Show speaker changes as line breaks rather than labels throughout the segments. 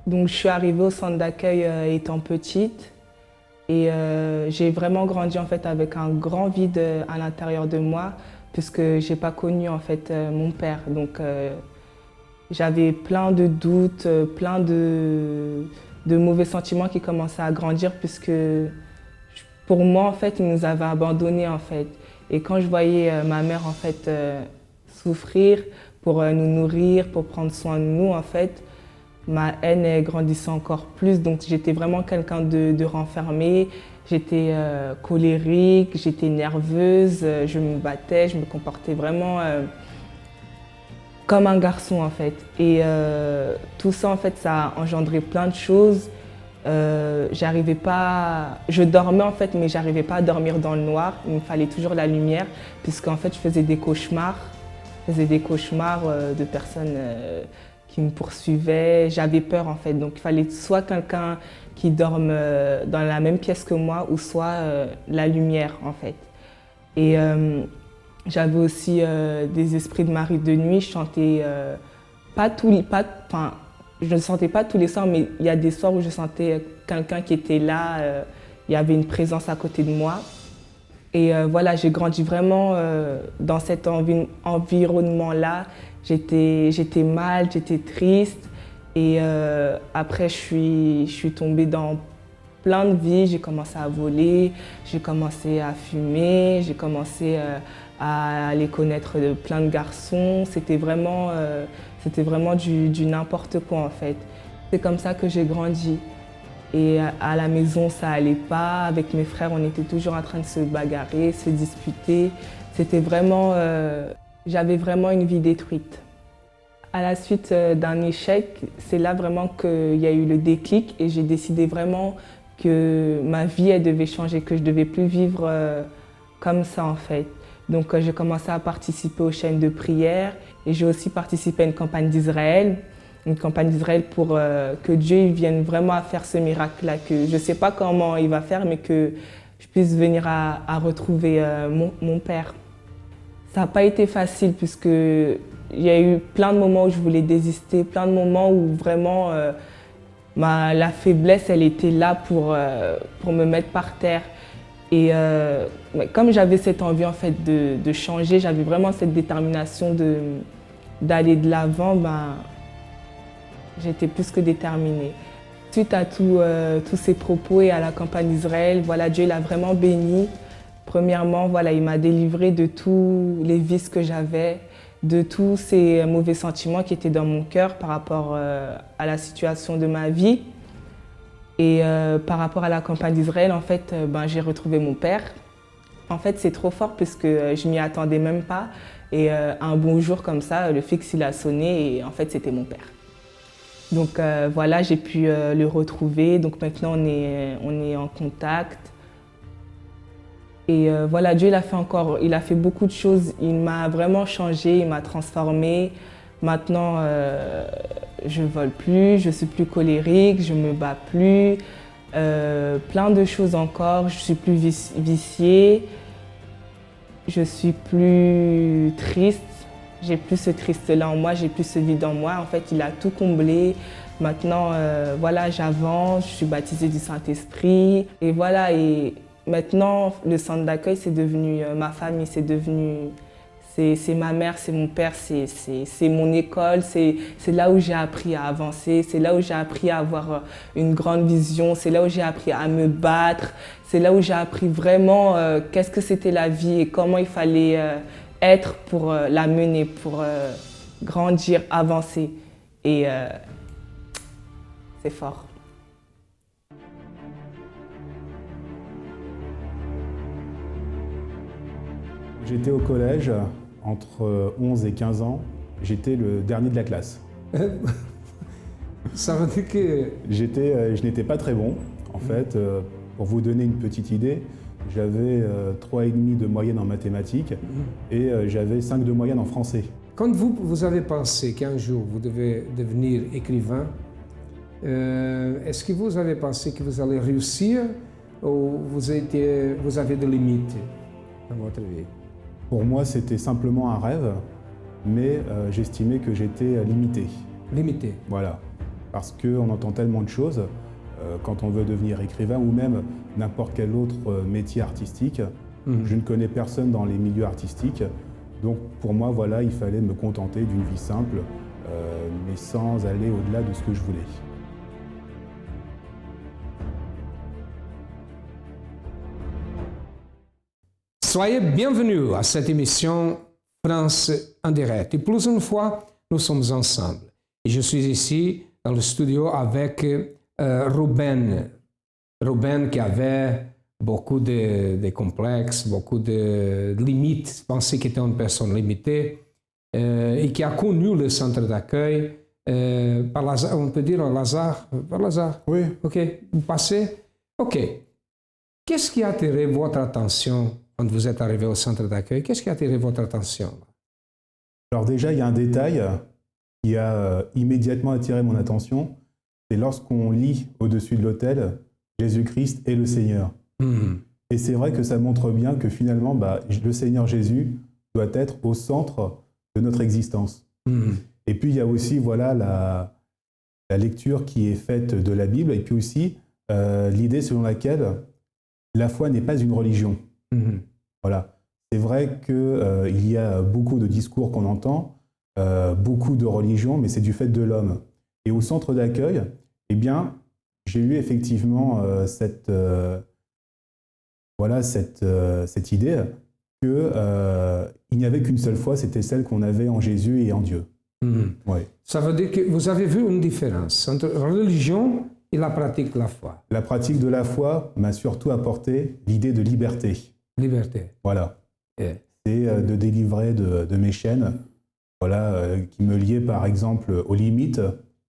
Donc je suis arrivée au centre d'accueil étant petite et j'ai vraiment grandi en fait avec un grand vide à l'intérieur de moi puisque j'ai pas connu en fait mon père. Donc j'avais plein de doutes, plein de mauvais sentiments qui commençaient à grandir puisque pour moi en fait il nous avait abandonnés en fait. Et quand je voyais ma mère en fait souffrir pour nous nourrir, pour prendre soin de nous en fait, ma haine elle grandissait encore plus, donc j'étais vraiment quelqu'un de renfermé. J'étais colérique, j'étais nerveuse, je me battais, je me comportais vraiment comme un garçon en fait. Et tout ça en fait, ça a engendré plein de choses. J'arrivais pas, je dormais en fait, mais j'arrivais pas à dormir dans le noir. Il me fallait toujours la lumière, puisqu'en fait je faisais des cauchemars. Je faisais des cauchemars de personnes qui me poursuivaient. J'avais peur en fait, donc il fallait soit quelqu'un qui dorme dans la même pièce que moi, ou soit la lumière en fait. Et j'avais aussi des esprits de mari de nuit. Je chantais enfin, je ne sentais pas tous les soirs, mais il y a des soirs où je sentais quelqu'un qui était là. Il y avait une présence à côté de moi. Et voilà, j'ai grandi vraiment dans cet environnement-là. J'étais mal, j'étais triste. Et après, je suis tombée dans plein de vies. J'ai commencé à voler, j'ai commencé à fumer, j'ai commencé à aller connaître plein de garçons. C'était vraiment du n'importe quoi en fait. C'est comme ça que j'ai grandi. Et à la maison, ça allait pas. Avec mes frères, on était toujours en train de se bagarrer, se disputer. C'était vraiment, j'avais vraiment une vie détruite. À la suite d'un échec, c'est là vraiment qu'il y a eu le déclic et j'ai décidé vraiment que ma vie, elle devait changer, que je devais plus vivre comme ça en fait. Donc j'ai commencé à participer aux chaînes de prière et j'ai aussi participé à une campagne d'Israël. Une campagne d'Israël pour que Dieu vienne vraiment à faire ce miracle-là, que je ne sais pas comment il va faire, mais que je puisse venir à retrouver mon père. Ça n'a pas été facile puisqu'il y a eu plein de moments où je voulais désister, plein de moments où vraiment la faiblesse, elle était là pour me mettre par terre. Et comme j'avais cette envie en fait de changer, j'avais vraiment cette détermination d'aller de l'avant, j'étais plus que déterminée. Suite à tous ces propos et à la campagne d'Israël, voilà, Dieu l'a vraiment béni. Premièrement, voilà, il m'a délivrée de tous les vices que j'avais, de tous ces mauvais sentiments qui étaient dans mon cœur par rapport à la situation de ma vie. Et par rapport à la campagne d'Israël, en fait, j'ai retrouvé mon père. En fait, c'est trop fort puisque je m'y attendais même pas. Et un bon jour comme ça, le fixe il a sonné et en fait, c'était mon père. Donc voilà, j'ai pu le retrouver. Donc maintenant, on est en contact. Et voilà, Dieu il a fait beaucoup de choses. Il m'a vraiment changé, il m'a transformée. Maintenant, je vole plus, je suis plus colérique, je me bats plus. Plein de choses encore. Je suis plus viciée. Je suis plus triste. J'ai plus ce triste-là en moi, j'ai plus ce vide en moi. En fait, il a tout comblé. Maintenant, voilà, j'avance, je suis baptisée du Saint-Esprit. Et voilà, et maintenant, le centre d'accueil, c'est devenu ma famille, c'est ma mère, c'est mon père, c'est mon école, c'est là où j'ai appris à avancer, c'est là où j'ai appris à avoir une grande vision, c'est là où j'ai appris à me battre, c'est là où j'ai appris vraiment qu'est-ce que c'était la vie et comment il fallait être pour la mener, pour grandir, avancer. Et c'est fort.
J'étais au collège, entre 11 et 15 ans, j'étais le dernier de la classe.
Ça veut dire que...
Je n'étais pas très bon, en fait. Pour vous donner une petite idée, j'avais 3,5 de moyenne en mathématiques et j'avais 5 de moyenne en français.
Quand vous avez pensé qu'un jour vous devez devenir écrivain, est-ce que vous avez pensé que vous allez réussir ou vous avez des limites dans votre vie?
Pour moi, c'était simplement un rêve, mais j'estimais que j'étais limité.
Limité?
Voilà. parce qu'on entend tellement de choses quand on veut devenir écrivain ou même n'importe quel autre métier artistique. Je ne connais personne dans les milieux artistiques, donc pour moi, voilà, il fallait me contenter d'une vie simple, mais sans aller au-delà de ce que je voulais.
Soyez bienvenus à cette émission France en direct. Et plus une fois, nous sommes ensemble. Et je suis ici dans le studio avec Ruben. Ruben qui avait beaucoup de complexes, beaucoup de limites, pensait qu'il était une personne limitée et qui a connu le centre d'accueil par Lazare, on peut dire par Lazare.
Oui.
Ok, vous passez. Ok. Qu'est-ce qui a attiré votre attention quand vous êtes arrivé au centre d'accueil? Qu'est-ce qui a attiré votre attention?
Alors déjà, il y a un détail qui a immédiatement attiré mon attention. C'est lorsqu'on lit au-dessus de l'autel « Jésus-Christ est le Seigneur ». Et c'est vrai que ça montre bien que finalement, le Seigneur Jésus doit être au centre de notre existence. Et puis, il y a aussi voilà, la lecture qui est faite de la Bible, et puis aussi l'idée selon laquelle la foi n'est pas une religion. Voilà. C'est vrai qu'il y a beaucoup de discours qu'on entend, beaucoup de religions, mais c'est du fait de l'homme. Et au centre d'accueil, eh bien, j'ai eu effectivement cette idée qu'il n'y avait qu'une seule foi, c'était celle qu'on avait en Jésus et en Dieu. Ouais.
Ça veut dire que vous avez vu une différence entre religion et la pratique de la foi.
La pratique de la foi m'a surtout apporté l'idée de liberté.
Liberté.
Voilà. C'est de délivrer de mes chaînes, voilà, qui me liaient par exemple aux limites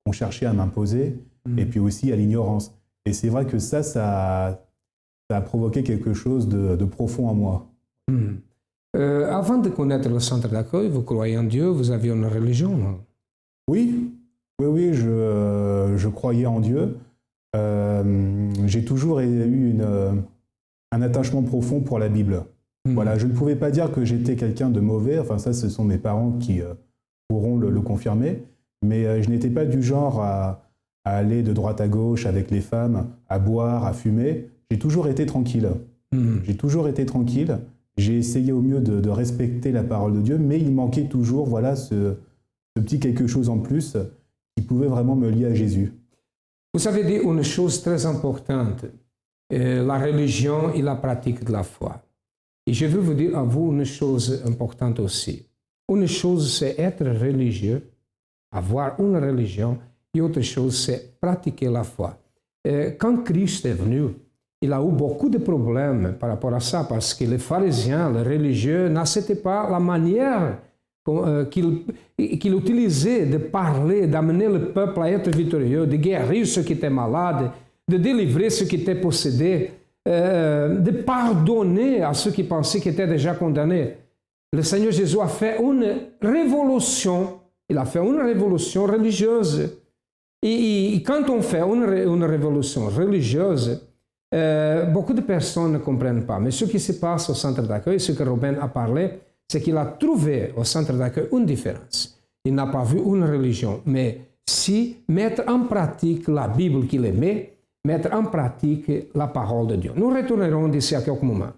qu'on cherchait à m'imposer, et puis aussi à l'ignorance. Et c'est vrai que ça a provoqué quelque chose de profond en moi.
Avant de connaître le centre d'accueil, vous croyez en Dieu, vous aviez une religion, non?
Oui, je croyais en Dieu. J'ai toujours eu un attachement profond pour la Bible. Voilà, je ne pouvais pas dire que j'étais quelqu'un de mauvais, enfin ça, ce sont mes parents qui pourront le confirmer, mais je n'étais pas du genre à aller de droite à gauche avec les femmes, à boire, à fumer. J'ai toujours été tranquille. J'ai toujours été tranquille. J'ai essayé au mieux de respecter la parole de Dieu, mais il manquait toujours voilà, ce petit quelque chose en plus qui pouvait vraiment me lier à Jésus.
Vous avez dit une chose très importante, la religion et la pratique de la foi. Et je veux vous dire à vous une chose importante aussi. Une chose, c'est être religieux, avoir une religion, et autre chose, c'est pratiquer la foi. Quand Christ est venu, il a eu beaucoup de problèmes par rapport à ça, parce que les pharisiens, les religieux, n'acceptaient pas la manière qu'il utilisait de parler, d'amener le peuple à être victorieux, de guérir ceux qui étaient malades, de délivrer ceux qui étaient possédés, de pardonner à ceux qui pensaient qu'ils étaient déjà condamnés. Le Seigneur Jésus a fait une révolution, il a fait une révolution religieuse. Et quand on fait une révolution religieuse, beaucoup de personnes ne comprennent pas. Mais ce qui se passe au centre d'accueil, ce que Ruben a parlé, c'est qu'il a trouvé au centre d'accueil une différence. Il n'a pas vu une religion, mais si mettre en pratique la Bible qu'il aimait, mettre en pratique la parole de Dieu. Nous retournerons d'ici à quelques moments.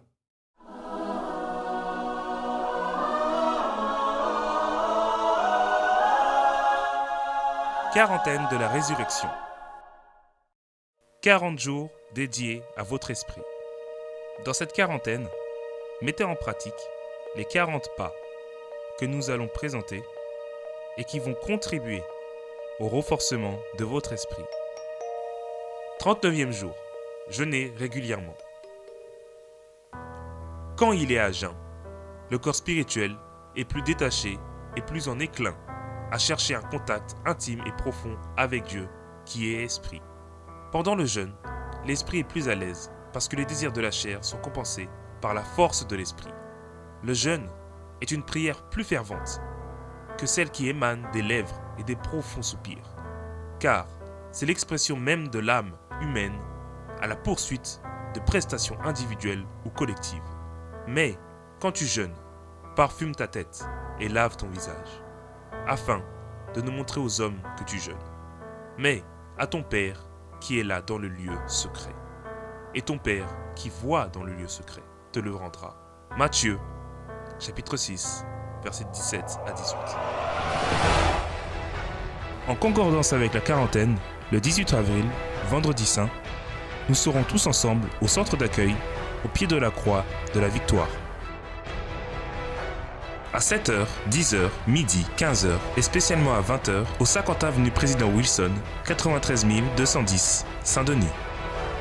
Quarantaine de la résurrection. 40 jours dédiés à votre esprit. Dans cette quarantaine, mettez en pratique les 40 pas que nous allons présenter et qui vont contribuer au renforcement de votre esprit. 39e jour, jeûnez régulièrement. Quand il est à jeun, le corps spirituel est plus détaché et plus en éclin à chercher un contact intime et profond avec Dieu, qui est esprit. Pendant le jeûne, l'esprit est plus à l'aise parce que les désirs de la chair sont compensés par la force de l'esprit. Le jeûne est une prière plus fervente que celle qui émane des lèvres et des profonds soupirs, car c'est l'expression même de l'âme humaine à la poursuite de prestations individuelles ou collectives. Mais quand tu jeûnes, parfume ta tête et lave ton visage, afin de ne montrer aux hommes que tu jeûnes. Mais à ton Père qui est là dans le lieu secret. Et ton Père qui voit dans le lieu secret te le rendra. Matthieu, chapitre 6, versets 17 à 18. En concordance avec la quarantaine, le 18 avril, vendredi saint, nous serons tous ensemble au centre d'accueil, au pied de la croix de la Victoire. À 7h, 10h, midi, 15h et spécialement à 20h au 50 avenue Président Wilson, 93 210, Saint-Denis.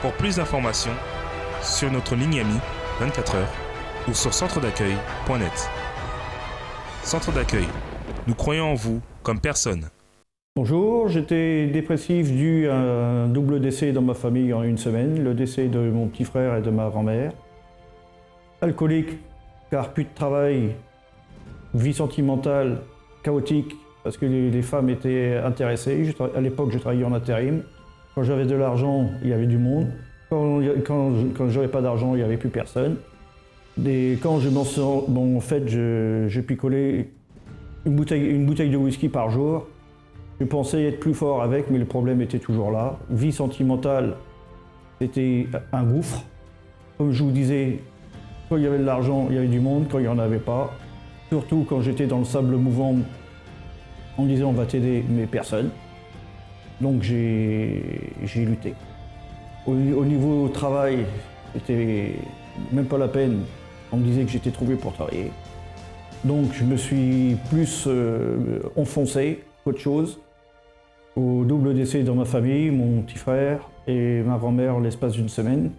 Pour plus d'informations, sur notre ligne amie 24h ou sur centredaccueil.net. Centre d'accueil, nous croyons en vous comme personne.
Bonjour, j'étais dépressif dû à un double décès dans ma famille en une semaine, le décès de mon petit frère et de ma grand-mère. Alcoolique, car plus de travail, vie sentimentale chaotique, parce que les femmes étaient intéressées. À l'époque, je travaillais en intérim. Quand j'avais de l'argent, il y avait du monde. Quand j'avais pas d'argent, il n'y avait plus personne. Et quand je m'en sors, bon, en fait, je picolais une bouteille de whisky par jour. Je pensais être plus fort avec, mais le problème était toujours là. Vie sentimentale, c'était un gouffre. Comme je vous disais, quand il y avait de l'argent, il y avait du monde. Quand il n'y en avait pas, surtout quand j'étais dans le sable mouvant, on me disait on va t'aider, mais personne. Donc j'ai lutté. Au niveau travail, c'était même pas la peine. On me disait que j'étais trouvé pour travailler. Donc je me suis plus enfoncé qu'autre chose. Au double décès dans ma famille, mon petit frère et ma grand-mère l'espace d'une semaine.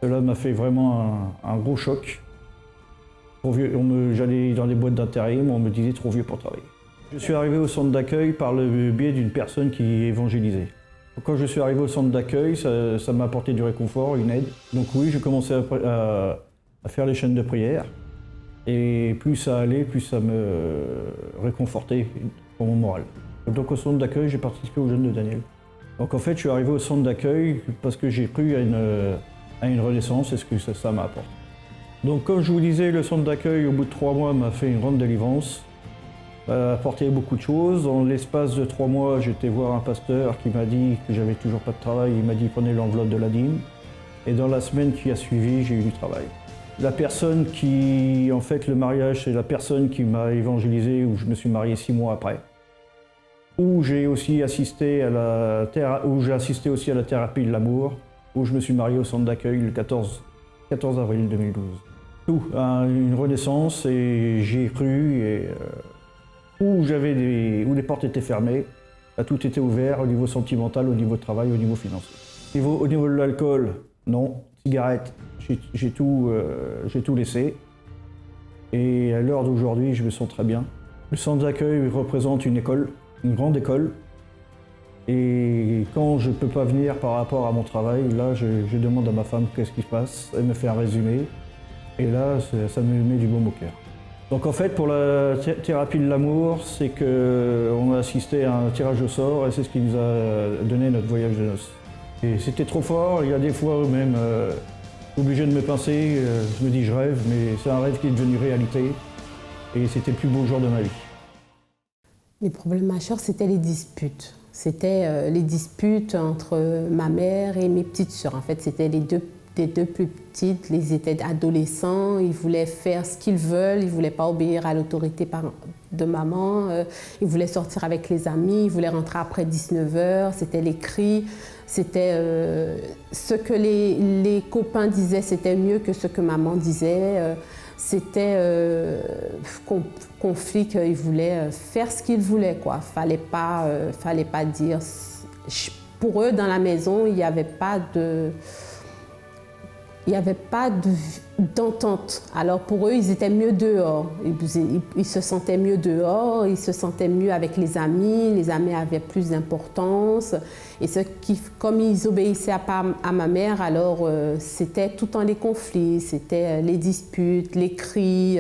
Cela m'a fait vraiment un gros choc. J'allais dans les boîtes d'intérim, on me disait trop vieux pour travailler. Je suis arrivé au centre d'accueil par le biais d'une personne qui évangélisait. Quand je suis arrivé au centre d'accueil, ça m'a apporté du réconfort, une aide. Donc oui, j'ai commencé à faire les chaînes de prière. Et plus ça allait, plus ça me réconfortait pour mon moral. Donc au centre d'accueil, j'ai participé aux Jeunes de Daniel. Donc en fait, je suis arrivé au centre d'accueil parce que j'ai cru à une renaissance et ce que ça m'a apporté. Donc comme je vous disais, le centre d'accueil, au bout de 3 mois, m'a fait une grande délivrance. A apporté beaucoup de choses. Dans l'espace de 3 mois, j'étais voir un pasteur qui m'a dit que j'avais toujours pas de travail. Il m'a dit prenez l'enveloppe de la dîme. Et dans la semaine qui a suivi, j'ai eu du travail. La personne en fait, le mariage, c'est la personne qui m'a évangélisé, où je me suis marié 6 mois après. Où j'ai aussi assisté aussi à la thérapie de l'amour, où je me suis marié au centre d'accueil le 14 avril 2012. Tout, une renaissance, et j'y ai cru, et où les portes étaient fermées, tout était ouvert au niveau sentimental, au niveau travail, au niveau financier. Au niveau de l'alcool, non. Cigarette, j'ai tout laissé. Et à l'heure d'aujourd'hui, je me sens très bien. Le centre d'accueil représente une école, une grande école. Et quand je ne peux pas venir par rapport à mon travail, là, je demande à ma femme qu'est-ce qui se passe. Elle me fait un résumé. Et là, ça me met du baume au cœur. Donc en fait, pour la thérapie de l'amour, c'est qu'on a assisté à un tirage au sort et c'est ce qui nous a donné notre voyage de noces. Et c'était trop fort, il y a des fois même obligé de me pincer, je me dis je rêve, mais c'est un rêve qui est devenu réalité et c'était le plus beau jour de ma vie.
Les problèmes majeurs, c'était les disputes. C'était les disputes entre ma mère et mes petites sœurs. En fait, c'était les deux plus petites, ils étaient adolescents, ils voulaient faire ce qu'ils veulent, ils ne voulaient pas obéir à l'autorité de maman, ils voulaient sortir avec les amis, ils voulaient rentrer après 19h, c'était les cris, c'était ce que les copains disaient, c'était mieux que ce que maman disait, c'était conflit qu'ils voulaient faire ce qu'ils voulaient, quoi. Fallait pas dire. Pour eux, dans la maison, il n'y avait pas d'entente. Alors pour eux, ils étaient mieux dehors. Ils se sentaient mieux dehors, ils se sentaient mieux avec les amis avaient plus d'importance. Et comme ils obéissaient à ma mère, alors c'était tout le temps les conflits, c'était les disputes, les cris.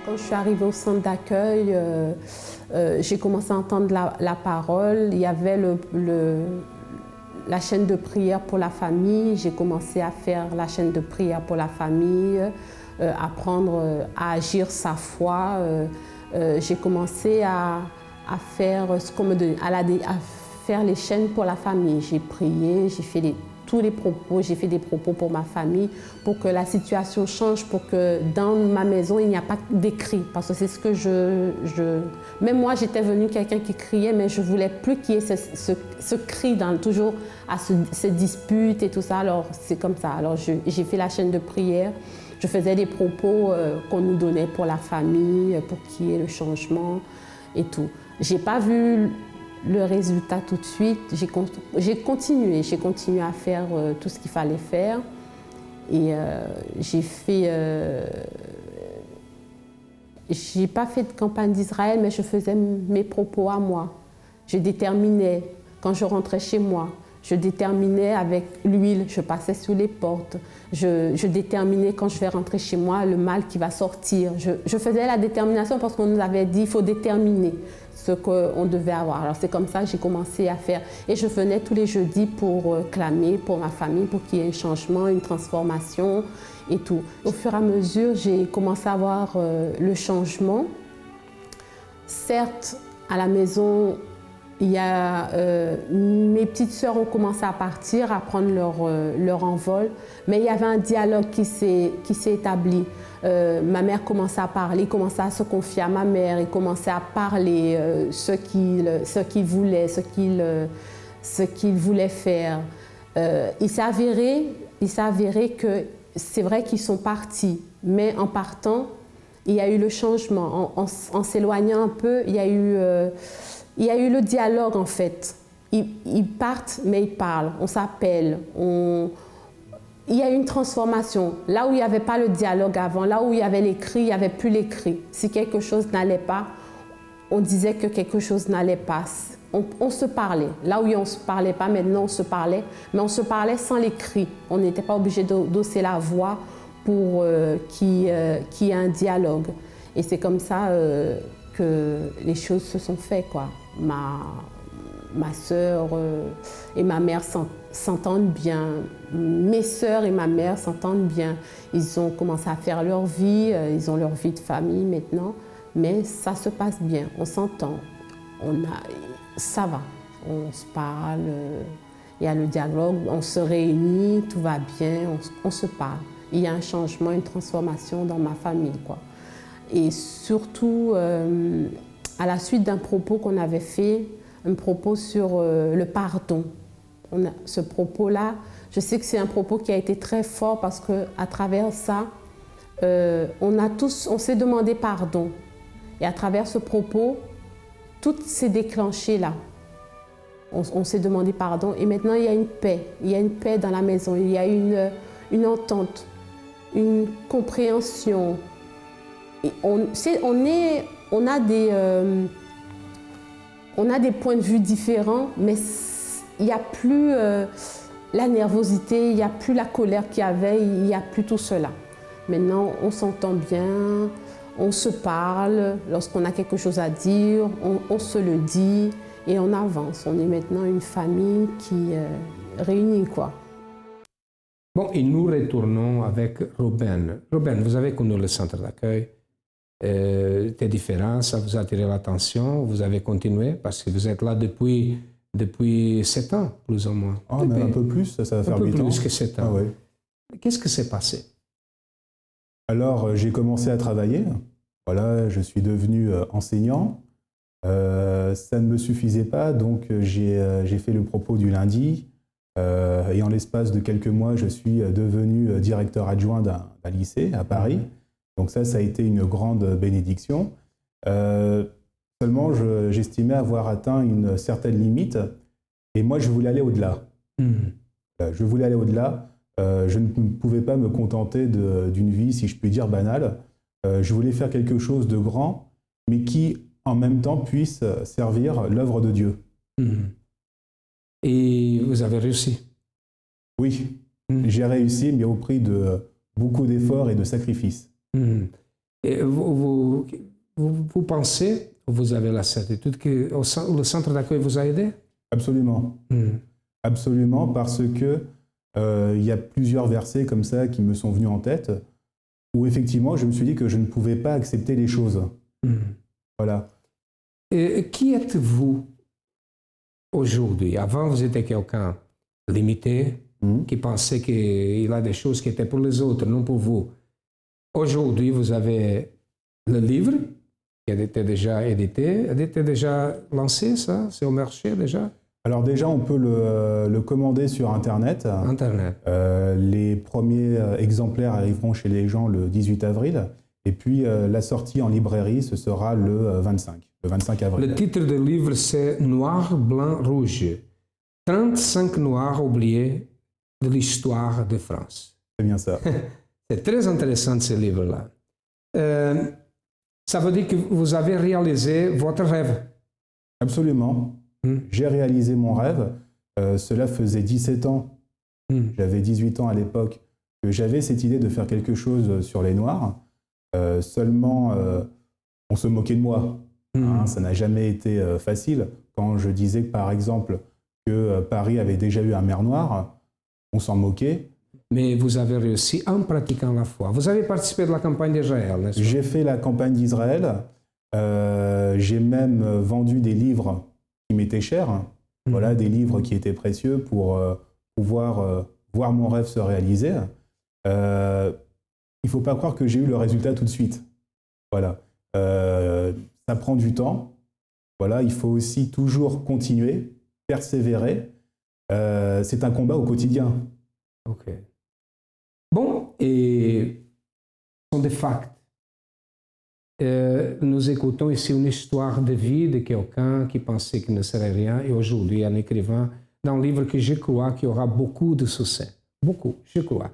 Quand je suis arrivée au centre d'accueil, j'ai commencé à entendre la parole. Il y avait la chaîne de prière pour la famille. J'ai commencé à faire la chaîne de prière pour la famille. apprendre à agir sa foi. J'ai commencé à faire ce qu'on me donnait, à faire les chaînes pour la famille. J'ai prié, j'ai fait tous les propos, j'ai fait des propos pour ma famille, pour que la situation change, pour que dans ma maison, il n'y a pas des cris. Parce que c'est ce que Même moi, j'étais venue quelqu'un qui criait, mais je ne voulais plus qu'il y ait ce cri, toujours à se dispute et tout ça. Alors, c'est comme ça. Alors, j'ai fait la chaîne de prière. Je faisais des propos qu'on nous donnait pour la famille, pour qu'il y ait le changement et tout. Je n'ai pas vu le résultat tout de suite. J'ai continué à faire tout ce qu'il fallait faire. Et j'ai pas fait de campagne d'Israël, mais je faisais mes propos à moi. Je déterminais, quand je rentrais chez moi, je déterminais avec l'huile, je passais sous les portes. Je déterminais quand je vais rentrer chez moi le mal qui va sortir. Je faisais la détermination parce qu'on nous avait dit qu'il faut déterminer ce qu'on devait avoir. Alors c'est comme ça que j'ai commencé à faire. Et je venais tous les jeudis pour clamer pour ma famille, pour qu'il y ait un changement, une transformation et tout. Au fur et à mesure, j'ai commencé à voir le changement. Certes, à la maison, mes petites sœurs ont commencé à partir, à prendre leur envol, mais il y avait un dialogue qui s'est établi. Ma mère commençait à parler, commençait à se confier à ma mère, et commençait à parler ce qu'il voulait, ce qu'il voulait faire. Il s'est avéré que c'est vrai qu'ils sont partis, mais en partant, il y a eu le changement. En s'éloignant un peu, il y a eu le dialogue en fait. Ils partent, mais ils parlent, on s'appelle, il y a une transformation. Là où il n'y avait pas le dialogue avant, là où il y avait les cris, il n'y avait plus les cris. Si quelque chose n'allait pas, on disait que quelque chose n'allait pas. On se parlait. Là où on ne se parlait pas, maintenant on se parlait, mais on se parlait sans les cris. On n'était pas obligé d'hausser la voix pour qu'il y ait un dialogue. Et c'est comme ça que les choses se sont faites, quoi. Ma sœur et ma mère s'entendent bien. Mes sœurs et ma mère s'entendent bien. Ils ont commencé à faire leur vie, ils ont leur vie de famille maintenant, mais ça se passe bien, on s'entend, ça va, on se parle, il y a le dialogue, on se réunit, tout va bien, on se parle. Il y a un changement, une transformation dans ma famille, quoi. Et surtout, à la suite d'un propos qu'on avait fait, un propos sur le pardon. Ce propos-là, je sais que c'est un propos qui a été très fort parce qu'à travers ça, on s'est demandé pardon. Et à travers ce propos, tout s'est déclenché là. On s'est demandé pardon et maintenant il y a une paix. Il y a une paix dans la maison, il y a une entente, une compréhension. Et on a des points de vue différents, mais il n'y a plus la nervosité, il n'y a plus la colère qu'il y avait, il n'y a plus tout cela. Maintenant, on s'entend bien, on se parle, lorsqu'on a quelque chose à dire, on se le dit et on avance. On est maintenant une famille qui est réunie, quoi.
Bon, et nous retournons avec Robin. Robin, vous avez connu le centre d'accueil. C'était différent, ça vous a attiré l'attention, vous avez continué parce que vous êtes là depuis 7 ans, plus ou moins.
Ah, mais un peu plus, ça va faire 8 ans.
Un peu plus que 7 ans.
Ah, ouais.
Qu'est-ce qui s'est passé?
Alors, j'ai commencé à travailler. Voilà, je suis devenu enseignant. Ça ne me suffisait pas, donc j'ai fait le propos du lundi. Et en l'espace de quelques mois, je suis devenu directeur adjoint d'un lycée à Paris. Donc ça a été une grande bénédiction. Seulement, j'estimais avoir atteint une certaine limite. Et moi, je voulais aller au-delà. Je voulais aller au-delà. Je ne pouvais pas me contenter d'une vie, si je puis dire, banale. Je voulais faire quelque chose de grand, mais qui, en même temps, puisse servir l'œuvre de Dieu.
Et vous avez réussi?
Oui, j'ai réussi, mais au prix de beaucoup d'efforts et de sacrifices.
Et vous pensez, vous avez la certitude que le centre d'accueil vous a aidé?
Absolument. Absolument, parce que il y a plusieurs versets comme ça qui me sont venus en tête, où effectivement, je me suis dit que je ne pouvais pas accepter les choses. Voilà.
Et qui êtes-vous aujourd'hui? Avant, vous étiez quelqu'un limité, qui pensait qu'il a des choses qui étaient pour les autres, non pour vous. Aujourd'hui, vous avez le livre qui a été déjà édité, a été déjà lancé, ça? C'est au marché déjà?
Alors déjà, on peut le commander sur Internet. Les premiers exemplaires arriveront chez les gens le 18 avril. Et puis la sortie en librairie, ce sera le 25 avril.
Le titre du livre, c'est Noir, Blanc, Rouge. 35 Noirs oubliés de l'histoire de France.
C'est bien ça.
C'est très intéressant ce livre-là. Ça veut dire que vous avez réalisé votre rêve?
Absolument. J'ai réalisé mon rêve. Cela faisait 17 ans. J'avais 18 ans à l'époque. Que j'avais cette idée de faire quelque chose sur les Noirs. Seulement, on se moquait de moi. Ça n'a jamais été facile. Quand je disais, par exemple, que Paris avait déjà eu un maire noir, on s'en moquait.
Mais vous avez réussi en pratiquant la foi. Vous avez participé de la campagne d'Israël, n'est-ce pas?
J'ai fait la campagne d'Israël. J'ai même vendu des livres qui m'étaient chers. Voilà, des livres qui étaient précieux pour pouvoir voir mon rêve se réaliser. Il ne faut pas croire que j'ai eu le résultat tout de suite. Voilà. Ça prend du temps. Voilà, il faut aussi toujours continuer, persévérer. C'est un combat au quotidien.
Ok. Bon, et ce sont des faits. Nous écoutons ici une histoire de vie de quelqu'un qui pensait qu'il ne serait rien et aujourd'hui un écrivain d'un livre que je crois qu'il y aura beaucoup de succès. Beaucoup, je crois.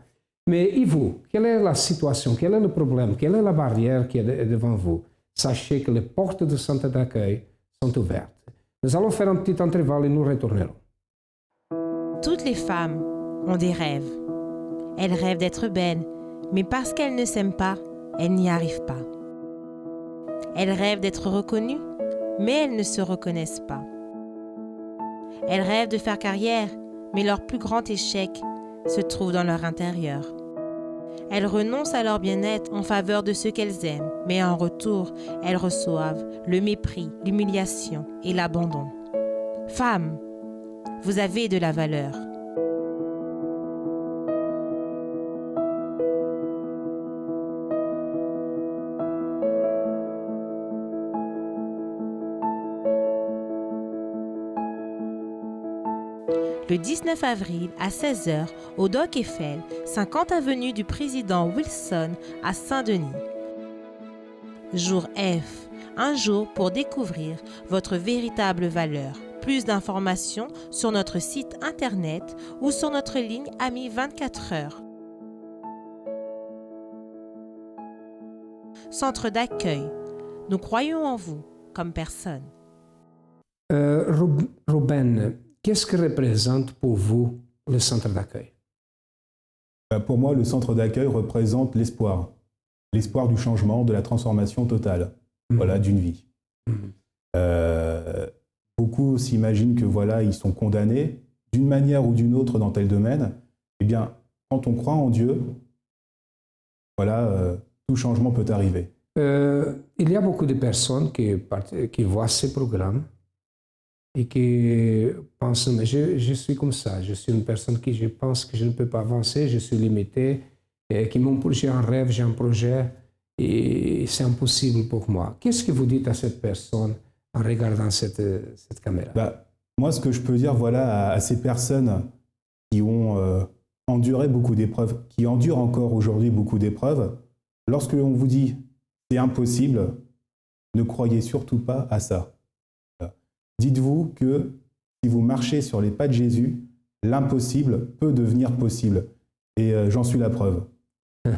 Mais et vous, quelle est la situation, quel est le problème, quelle est la barrière qui est devant vous? Sachez que les portes du centre d'accueil sont ouvertes. Nous allons faire un petit intervalle et nous retournerons.
Toutes les femmes ont des rêves. Elles rêvent d'être belles, mais parce qu'elles ne s'aiment pas, elles n'y arrivent pas. Elles rêvent d'être reconnues, mais elles ne se reconnaissent pas. Elles rêvent de faire carrière, mais leur plus grand échec se trouve dans leur intérieur. Elles renoncent à leur bien-être en faveur de ceux qu'elles aiment, mais en retour, elles reçoivent le mépris, l'humiliation et l'abandon. Femmes, vous avez de la valeur. Le 19 avril à 16h au Dock Eiffel, 50 avenue du président Wilson à Saint-Denis. Jour F, un jour pour découvrir votre véritable valeur. Plus d'informations sur notre site internet ou sur notre ligne Amis 24 heures. Centre d'accueil, nous croyons en vous comme personne.
Ruben, qu'est-ce que représente pour vous le centre d'accueil?
Pour moi, le centre d'accueil représente l'espoir. L'espoir du changement, de la transformation totale, voilà, d'une vie. Beaucoup s'imaginent que voilà, ils sont condamnés d'une manière ou d'une autre dans tel domaine. Eh bien, quand on croit en Dieu, voilà, tout changement peut arriver.
Il y a beaucoup de personnes qui voient ces programmes et qui pensent, mais je suis comme ça, je suis une personne qui je pense que je ne peux pas avancer, je suis limité, et j'ai un rêve, j'ai un projet et c'est impossible pour moi. Qu'est-ce que vous dites à cette personne en regardant cette caméra?
Moi, ce que je peux dire voilà, à ces personnes qui ont enduré beaucoup d'épreuves, qui endurent encore aujourd'hui beaucoup d'épreuves, lorsque l'on vous dit c'est impossible, ne croyez surtout pas à ça. Dites-vous que si vous marchez sur les pas de Jésus, l'impossible peut devenir possible. Et j'en suis la preuve.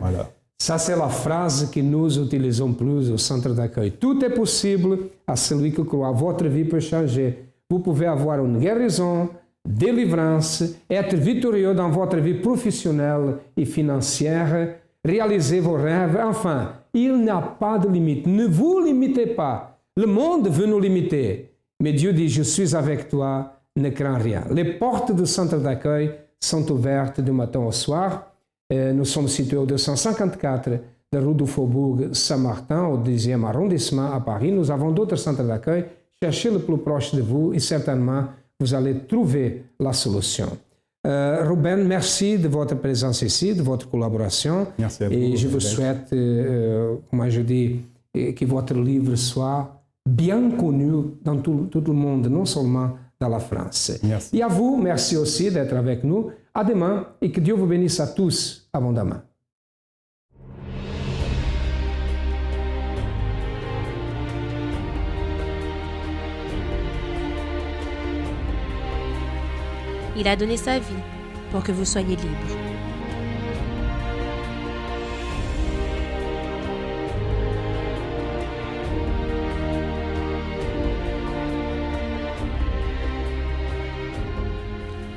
Voilà.
Ça, c'est la phrase que nous utilisons plus au centre d'accueil. Tout est possible à celui qui croit. Votre vie peut changer. Vous pouvez avoir une guérison, délivrance, être victorieux dans votre vie professionnelle et financière, réaliser vos rêves. Enfin, il n'y a pas de limite. Ne vous limitez pas. Le monde veut nous limiter. Mais Dieu dit, je suis avec toi, ne crains rien. Les portes du centre d'accueil sont ouvertes du matin au soir. Nous sommes situés au 254 de rue du Faubourg Saint-Martin, au 10e arrondissement à Paris. Nous avons d'autres centres d'accueil. Cherchez le plus proche de vous et certainement vous allez trouver la solution. Ruben, merci de votre présence ici, de votre collaboration.
Merci à vous.
Et je vous souhaite, comment je dis, que votre livre soit bien connu dans tout le monde, non seulement dans la France.
Merci.
Et à vous, merci aussi d'être avec nous. À demain et que Dieu vous bénisse à tous abondamment.
Il a donné sa vie pour que vous soyez libres.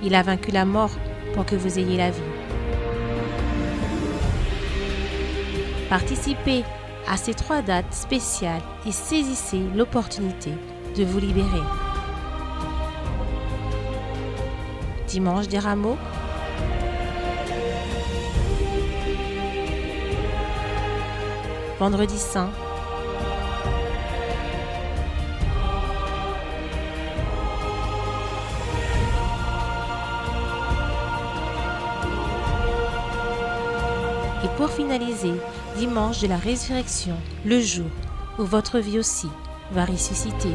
Il a vaincu la mort pour que vous ayez la vie. Participez à ces 3 dates spéciales et saisissez l'opportunité de vous libérer. Dimanche des Rameaux, Vendredi Saint, et pour finaliser, dimanche de la résurrection, le jour où votre vie aussi va ressusciter.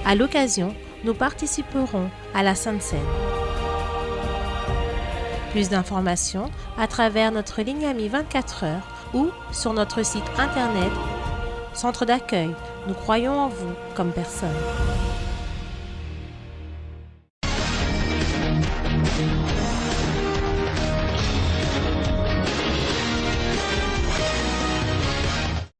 À l'occasion, nous participerons à la Sainte Seine. Plus d'informations à travers notre ligne Ami 24 heures ou sur notre site internet Centre d'accueil. Nous croyons en vous comme personne.